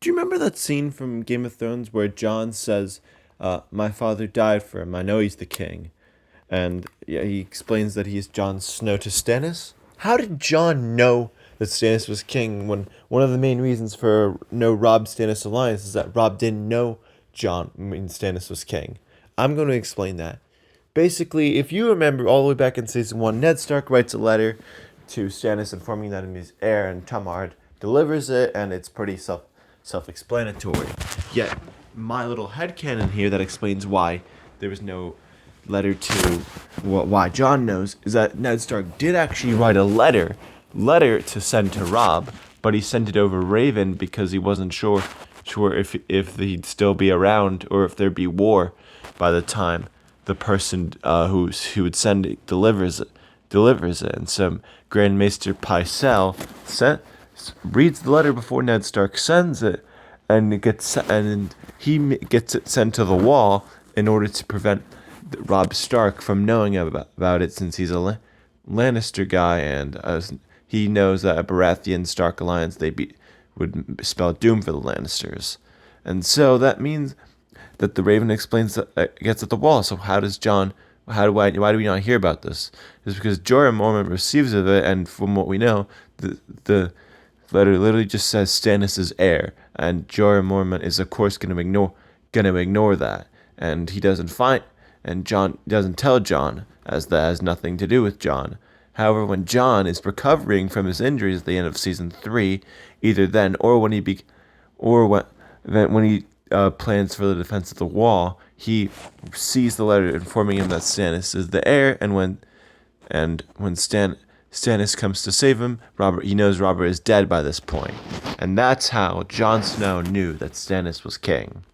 Do you remember that scene from Game of Thrones where Jon says, "My father died for him. I know he's the king," and yeah, he explains that he's Jon Snow to Stannis. How did Jon know that Stannis was king when one of the main reasons for no Robb Stannis alliance is that Robb didn't know Stannis was king? I'm going to explain that. Basically, if you remember all the way back in season one, Ned Stark writes a letter to Stannis informing that he's heir, and Tamard delivers it, and it's pretty self-explanatory. Yet, my little headcanon here that explains why there was no letter to why Jon knows is that Ned Stark did actually write a letter to send to Robb, but he sent it over Raven because he wasn't sure if he'd still be around or if there'd be war by the time the person who would send it delivers it. And so Grand Maester Pycelle reads the letter before Ned Stark sends it, and he gets it sent to the wall in order to prevent Robb Stark from knowing about it, since he's a Lannister guy, and he knows that a Baratheon Stark alliance would spell doom for the Lannisters, and so that means that the Raven explains that gets at the wall. So how does Jon? Why do we not hear about this? It's because Jorah Mormont receives of it, and from what we know, the letter literally just says Stannis is heir, and Jorah Mormont is of course gonna ignore that, and he doesn't find, and Jon doesn't tell Jon, as that has nothing to do with Jon. However, when Jon is recovering from his injuries at the end of season 3, either then or when he plans for the defense of the wall, he sees the letter informing him that Stannis is the heir, and when Stannis comes to save him, he knows Robert is dead by this point, and that's how Jon Snow knew that Stannis was king.